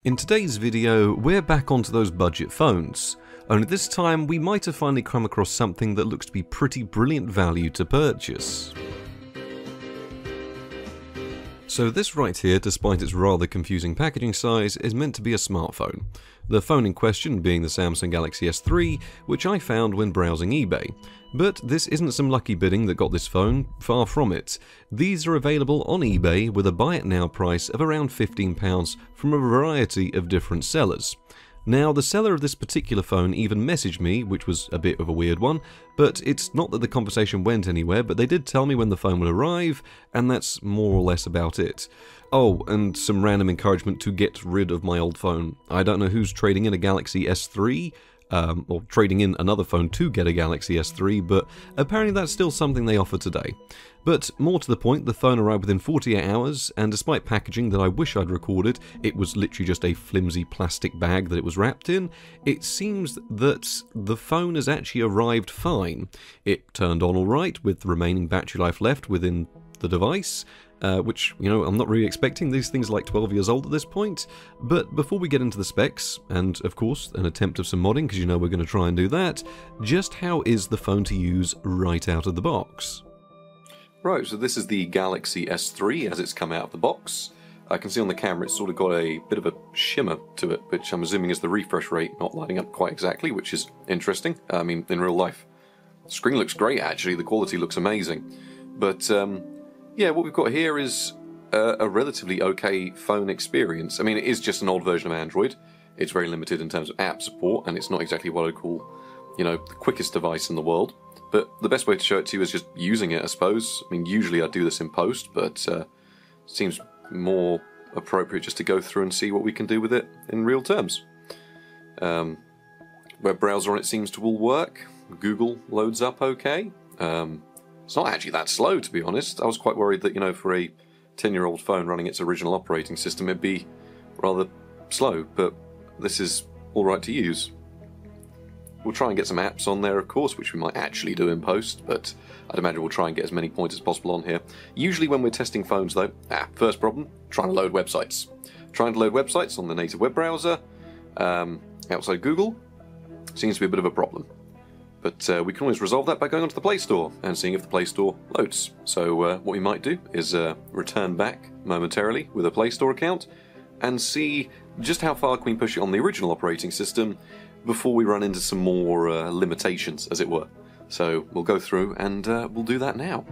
In today's video, we're back onto those budget phones, only this time we might have finally come across something that looks to be pretty brilliant value to purchase. So this right here, despite its rather confusing packaging size, is meant to be a smartphone. The phone in question being the Samsung Galaxy S3, which I found when browsing eBay. But this isn't some lucky bidding that got this phone, far from it. These are available on eBay with a buy it now price of around £15 from a variety of different sellers. Now, the seller of this particular phone even messaged me, which was a bit of a weird one, but it's not that the conversation went anywhere, but they did tell me when the phone will arrive, and that's more or less about it. Oh, and some random encouragement to get rid of my old phone. I don't know who's trading in a Galaxy S3, or trading in another phone to get a Galaxy S3, but apparently that's still something they offer today. But more to the point, the phone arrived within 48 hours, and despite packaging that I wish I'd recorded, it was literally just a flimsy plastic bag that it was wrapped in, it seems that the phone has actually arrived fine. It turned on alright, with the remaining battery life left within the device, which, you know, I'm not really expecting. These things are like 12 years old at this point. But before we get into the specs, and of course an attempt of some modding, because you know we're going to try and do that, just how is the phone to use right out of the box? Right, so this is the Galaxy S3 as it's come out of the box. I can see on the camera it's sort of got a bit of a shimmer to it, which I'm assuming is the refresh rate not lining up quite exactly, which is interesting. I mean, in real life. The screen looks great actually, the quality looks amazing. But yeah, what we've got here is a relatively okay phone experience. I mean, it is just an old version of Android. It's very limited in terms of app support, and it's not exactly what I'd call, you know, the quickest device in the world. But the best way to show it to you is just using it, I suppose. I mean, usually I do this in post, but it seems more appropriate just to go through and see what we can do with it in real terms. Web browser on it seems to all work. Google loads up okay. It's not actually that slow, to be honest. I was quite worried that, you know, for a 10-year-old phone running its original operating system, it'd be rather slow, but this is alright to use. We'll try and get some apps on there, of course, which we might actually do in post, but I'd imagine we'll try and get as many points as possible on here. Usually when we're testing phones, though, first problem, trying to load websites. Trying to load websites on the native web browser, outside Google, seems to be a bit of a problem. But we can always resolve that by going onto the Play Store and seeing if the Play Store loads. So what we might do is return back momentarily with a Play Store account and see just how far can we push it on the original operating system before we run into some more limitations, as it were. So we'll go through and we'll do that now.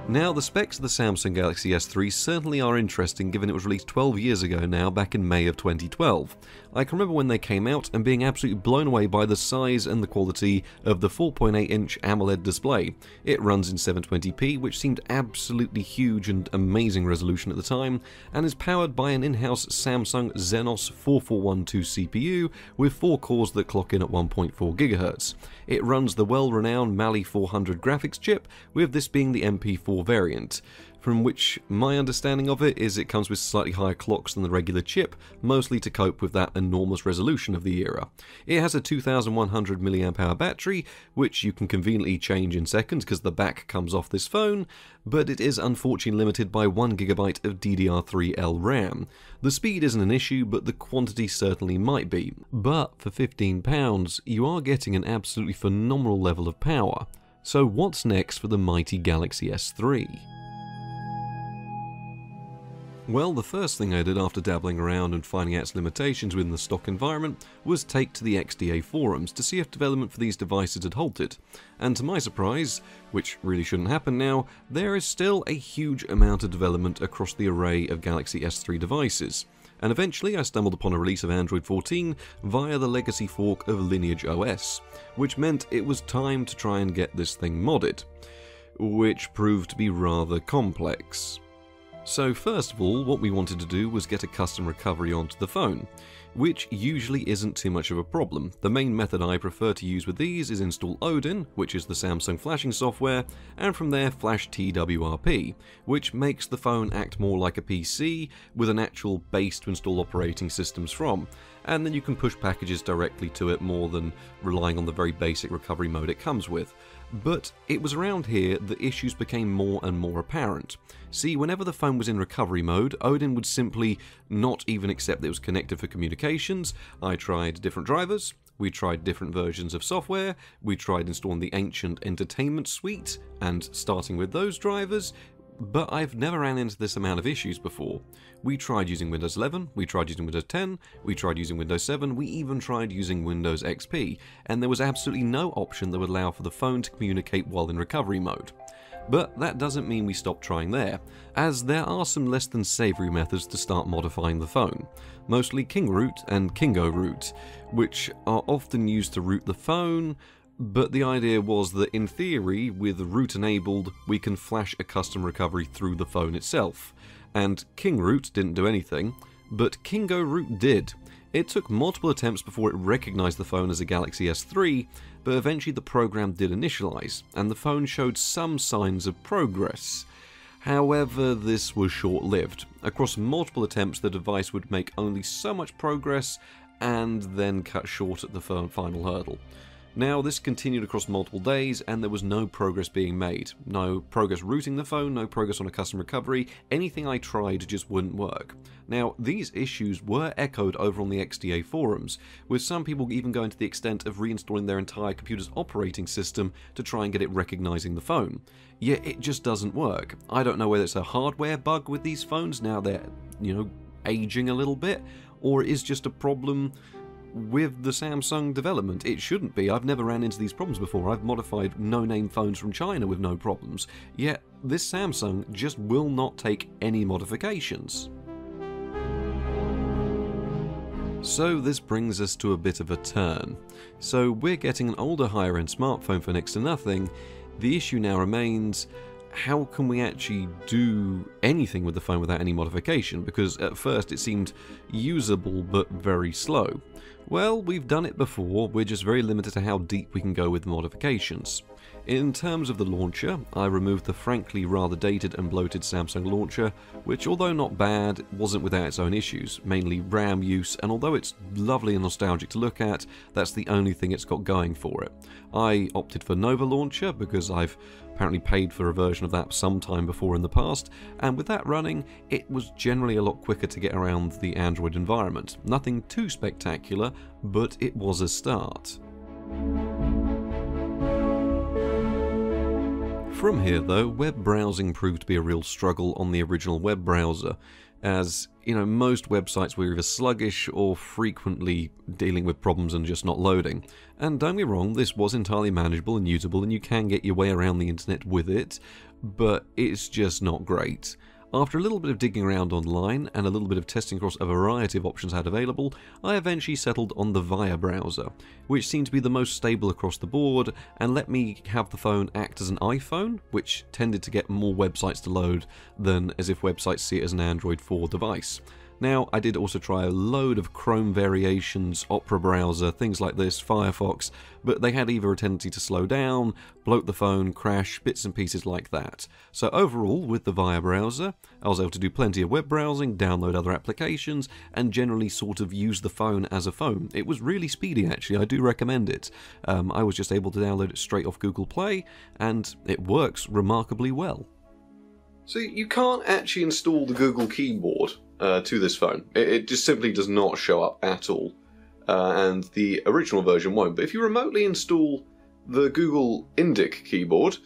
Now, the specs of the Samsung Galaxy S3 certainly are interesting given it was released 12 years ago now, back in May of 2012. I can remember when they came out and being absolutely blown away by the size and the quality of the 4.8-inch AMOLED display. It runs in 720p, which seemed absolutely huge and amazing resolution at the time, and is powered by an in-house Samsung Exynos 4412 CPU with 4 cores that clock in at 1.4 GHz. It runs the well-renowned Mali 400 graphics chip, with this being the MP4 variant, from which my understanding of it is it comes with slightly higher clocks than the regular chip, mostly to cope with that enormous resolution of the era. It has a 2100 mAh battery, which you can conveniently change in seconds because the back comes off this phone, but it is unfortunately limited by 1GB of DDR3L RAM. The speed isn't an issue, but the quantity certainly might be. But for £15, you are getting an absolutely phenomenal level of power. So what's next for the mighty Galaxy S3? Well, the first thing I did after dabbling around and finding out its limitations within the stock environment was take to the XDA forums to see if development for these devices had halted. And to my surprise, which really shouldn't happen now, there is still a huge amount of development across the array of Galaxy S3 devices. And eventually I stumbled upon a release of Android 14 via the legacy fork of Lineage OS, which meant it was time to try and get this thing modded, which proved to be rather complex. So first of all, what we wanted to do was get a custom recovery onto the phone, which usually isn't too much of a problem. The main method I prefer to use with these is install Odin, which is the Samsung flashing software, and from there flash TWRP, which makes the phone act more like a PC with an actual base to install operating systems from. and then you can push packages directly to it more than relying on the very basic recovery mode it comes with. But it was around here that issues became more and more apparent. See, whenever the phone was in recovery mode, Odin would simply not even accept that it was connected for communications. I tried different drivers, we tried different versions of software, we tried installing the ancient entertainment suite and starting with those drivers, but I've never ran into this amount of issues before. We tried using Windows 11, we tried using Windows 10, we tried using Windows 7, we even tried using Windows XP, and there was absolutely no option that would allow for the phone to communicate while in recovery mode. But that doesn't mean we stop trying there, as there are some less than savoury methods to start modifying the phone, mostly KingRoot and KingoRoot, which are often used to root the phone. But the idea was that in theory, with root enabled, we can flash a custom recovery through the phone itself. And KingRoot didn't do anything, but KingoRoot did. It took multiple attempts before it recognised the phone as a Galaxy S3, but eventually the program did initialise, and the phone showed some signs of progress. However, this was short-lived. Across multiple attempts, the device would make only so much progress, and then cut short at the final hurdle. Now, this continued across multiple days, and there was no progress being made. No progress rooting the phone, no progress on a custom recovery, anything I tried just wouldn't work. Now, these issues were echoed over on the XDA forums, with some people even going to the extent of reinstalling their entire computer's operating system to try and get it recognising the phone. Yet it just doesn't work. I don't know whether it's a hardware bug with these phones now they're, aging a little bit, or it is just a problem with the Samsung development. It shouldn't be. I've never ran into these problems before. I've modified no-name phones from China with no problems. Yet, this Samsung just will not take any modifications. So this brings us to a bit of a turn. So we're getting an older higher-end smartphone for next to nothing. The issue now remains, how can we actually do anything with the phone without any modification? Because at first it seemed usable but very slow. Well, we've done it before, we're just very limited to how deep we can go with modifications. In terms of the launcher, I removed the frankly rather dated and bloated Samsung launcher, which although not bad, wasn't without its own issues, mainly RAM use, and although it's lovely and nostalgic to look at, that's the only thing it's got going for it. I opted for Nova Launcher because I've apparently paid for a version of that sometime before in the past, and with that running, it was generally a lot quicker to get around the Android environment. Nothing too spectacular, but it was a start. From here though, web browsing proved to be a real struggle on the original web browser, as, most websites were either sluggish or frequently dealing with problems and just not loading. And don't get me wrong, this was entirely manageable and usable and you can get your way around the internet with it, but it's just not great. After a little bit of digging around online and a little bit of testing across a variety of options I had available, I eventually settled on the Via browser, which seemed to be the most stable across the board and let me have the phone act as an iPhone, which tended to get more websites to load than as if websites see it as an Android 4 device. Now, I did also try a load of Chrome variations, Opera browser, things like this, Firefox, but they had either a tendency to slow down, bloat the phone, crash, bits and pieces like that. So overall, with the Via browser, I was able to do plenty of web browsing, download other applications, and generally sort of use the phone as a phone. It was really speedy actually, I do recommend it. I was just able to download it straight off Google Play, and it works remarkably well. So you can't actually install the Google keyboard to this phone. It just simply does not show up at all. And the original version won't. But if you remotely install the Google Indic keyboard,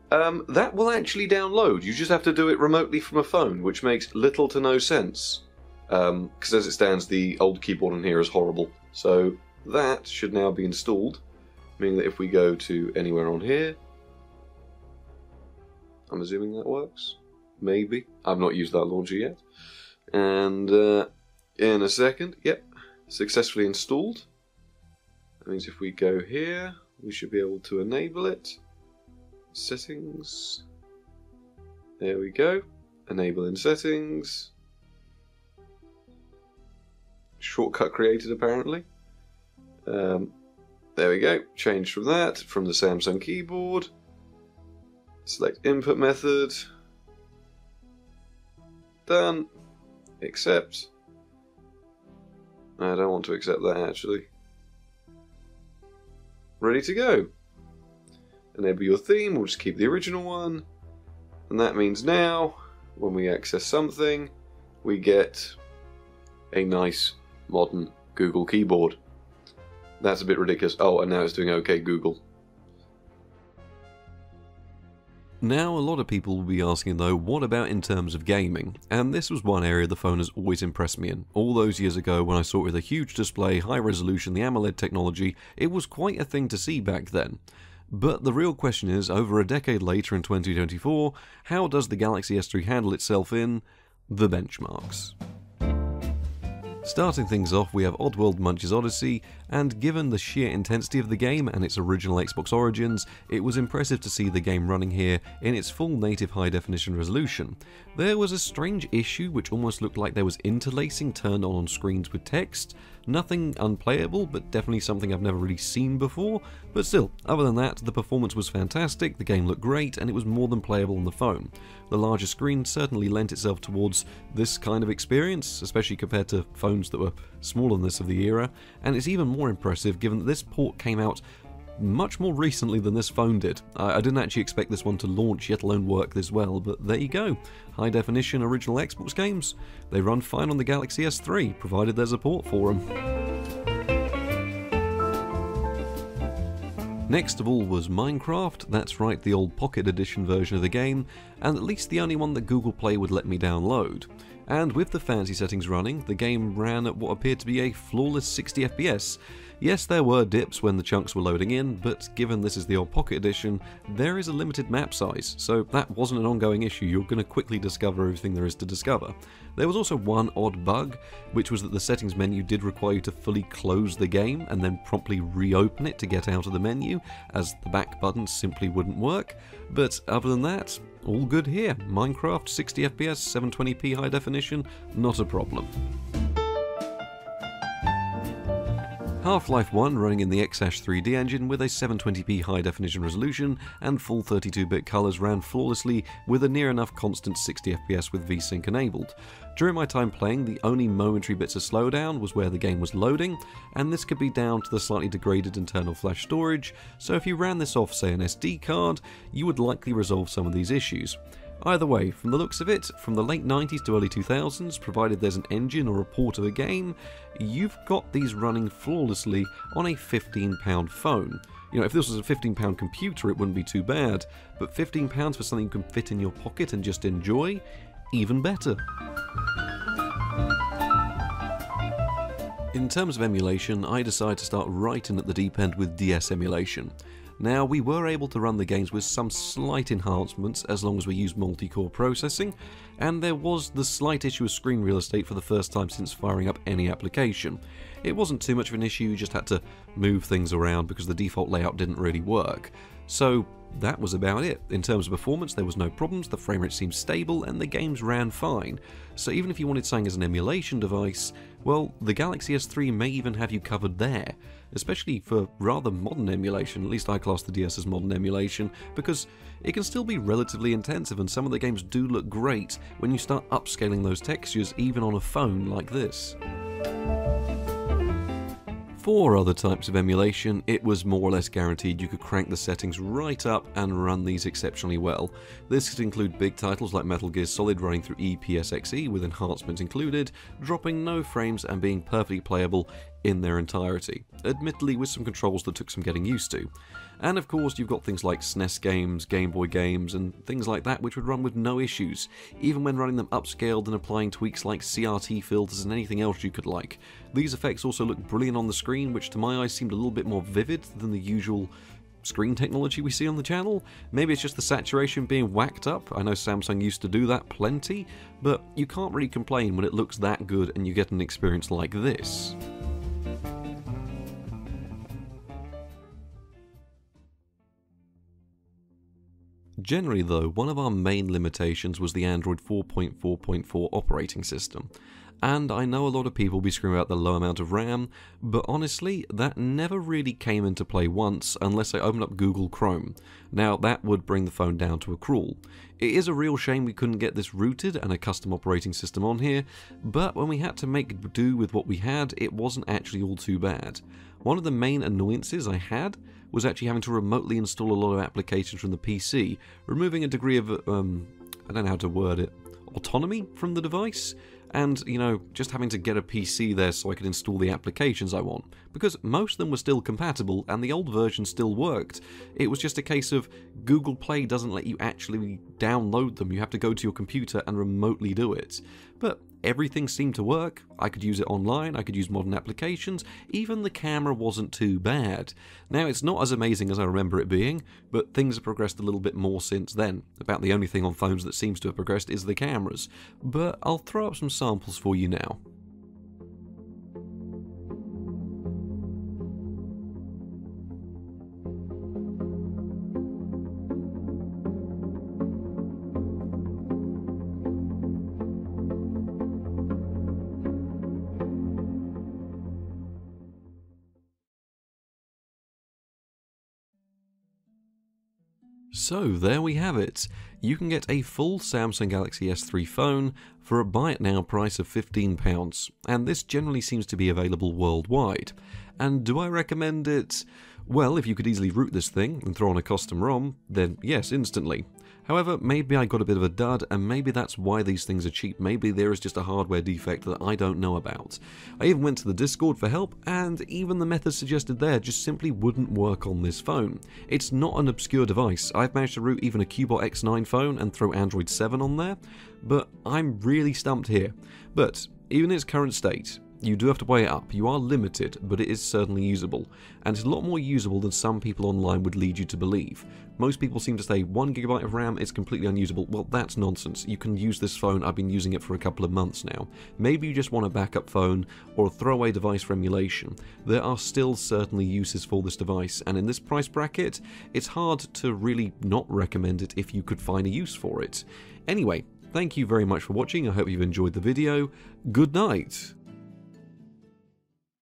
that will actually download. You just have to do it remotely from a phone, which makes little to no sense. Because as it stands, the old keyboard on here is horrible. So that should now be installed, meaning that if we go to anywhere on here, I'm assuming that works. Maybe. I've not used that launcher yet. And in a second, yep, successfully installed. That means if we go here, we should be able to enable it. Settings. There we go. Enable in settings. Shortcut created apparently. There we go. Change from that, from the Samsung keyboard. Select input method. Done. Accept. I don't want to accept that, actually. Ready to go. Enable your theme, we'll just keep the original one. And that means now, when we access something, we get a nice, modern Google keyboard. That's a bit ridiculous. Oh, and now it's doing OK Google. Now, a lot of people will be asking though, what about in terms of gaming? And this was one area the phone has always impressed me in. All those years ago when I saw it with a huge display, high resolution, the AMOLED technology, it was quite a thing to see back then. But the real question is, over a decade later in 2024, how does the Galaxy S3 handle itself in the benchmarks? Starting things off, we have Oddworld Munch's Odyssey, and given the sheer intensity of the game and its original Xbox origins, it was impressive to see the game running here in its full native high-definition resolution. There was a strange issue which almost looked like there was interlacing turned on screens with text. Nothing unplayable, but definitely something I've never really seen before. But still, other than that, the performance was fantastic, the game looked great, and it was more than playable on the phone. The larger screen certainly lent itself towards this kind of experience, especially compared to phones that were smaller than this of the era, and it's even more impressive given that this port came out much more recently than this phone did. I didn't actually expect this one to launch, yet alone work this well, but there you go. High definition original Xbox games, they run fine on the Galaxy S3, provided there's a port for them. Next of all was Minecraft, that's right, the old Pocket Edition version of the game, and at least the only one that Google Play would let me download. And with the fancy settings running, the game ran at what appeared to be a flawless 60 FPS. Yes, there were dips when the chunks were loading in, but given this is the old Pocket Edition, there is a limited map size, so that wasn't an ongoing issue. You're going to quickly discover everything there is to discover. There was also one odd bug, which was that the settings menu did require you to fully close the game and then promptly reopen it to get out of the menu, as the back button simply wouldn't work. But other than that, all good here. Minecraft, 60 FPS, 720p high definition, not a problem. Half-Life 1 running in the X-3D engine with a 720p high-definition resolution and full 32-bit colours ran flawlessly with a near enough constant 60 FPS with VSync enabled. During my time playing, the only momentary bits of slowdown was where the game was loading, and this could be down to the slightly degraded internal flash storage, so if you ran this off, say, an SD card, you would likely resolve some of these issues. Either way, from the looks of it, from the late 90s to early 2000s, provided there's an engine or a port of a game, you've got these running flawlessly on a £15 phone. You know, if this was a £15 computer, it wouldn't be too bad, but £15 for something you can fit in your pocket and just enjoy? Even better. In terms of emulation, I decided to start right in at the deep end with DS emulation. Now, we were able to run the games with some slight enhancements as long as we used multi-core processing, and there was the slight issue of screen real estate for the first time since firing up any application. It wasn't too much of an issue, you just had to move things around because the default layout didn't really work. So that was about it. In terms of performance, there was no problems, the frame rate seemed stable, and the games ran fine. So even if you wanted something as an emulation device, well, the Galaxy S3 may even have you covered there, especially for rather modern emulation. At least I class the DS as modern emulation, because it can still be relatively intensive, and some of the games do look great when you start upscaling those textures even on a phone like this. For other types of emulation, it was more or less guaranteed you could crank the settings right up and run these exceptionally well. This could include big titles like Metal Gear Solid running through EPSXE with enhancements included, dropping no frames and being perfectly playable in their entirety, admittedly with some controls that took some getting used to. And of course you've got things like SNES games, Game Boy games and things like that which would run with no issues, even when running them upscaled and applying tweaks like CRT filters and anything else you could like. These effects also look brilliant on the screen, which to my eyes seemed a little bit more vivid than the usual screen technology we see on the channel. Maybe it's just the saturation being whacked up. I know Samsung used to do that plenty, but you can't really complain when it looks that good and you get an experience like this. Generally though, one of our main limitations was the Android 4.4.4 operating system. and I know a lot of people will be screaming about the low amount of RAM, but honestly, that never really came into play once unless I opened up Google Chrome. Now, that would bring the phone down to a crawl. It is a real shame we couldn't get this rooted and a custom operating system on here, but when we had to make do with what we had, it wasn't actually all too bad. One of the main annoyances I had was actually having to remotely install a lot of applications from the PC, removing a degree of, I don't know how to word it, autonomy from the device, and, you know, just having to get a PC there so I could install the applications I want, because most of them were still compatible and the old version still worked. It was just a case of Google Play doesn't let you actually download them, you have to go to your computer and remotely do it. But everything seemed to work. I could use it online, I could use modern applications, even the camera wasn't too bad. Now, it's not as amazing as I remember it being, but things have progressed a little bit more since then. About the only thing on phones that seems to have progressed is the cameras, but I'll throw up some samples for you now. So there we have it. You can get a full Samsung Galaxy S3 phone for a buy it now price of £15, and this generally seems to be available worldwide. And do I recommend it? Well, if you could easily root this thing and throw on a custom ROM, then yes, instantly. However, maybe I got a bit of a dud, and maybe that's why these things are cheap. Maybe there is just a hardware defect that I don't know about. I even went to the Discord for help, and even the methods suggested there just simply wouldn't work on this phone. It's not an obscure device. I've managed to root even a Cubot X9 phone and throw Android 7 on there, but I'm really stumped here. But even in its current state, you do have to weigh it up. You are limited, but it is certainly usable, and it's a lot more usable than some people online would lead you to believe. Most people seem to say 1GB of RAM is completely unusable. Well, that's nonsense. You can use this phone. I've been using it for a couple of months now. Maybe you just want a backup phone or a throwaway device for emulation. There are still certainly uses for this device, and in this price bracket, it's hard to really not recommend it if you could find a use for it. Anyway, thank you very much for watching. I hope you've enjoyed the video. Good night.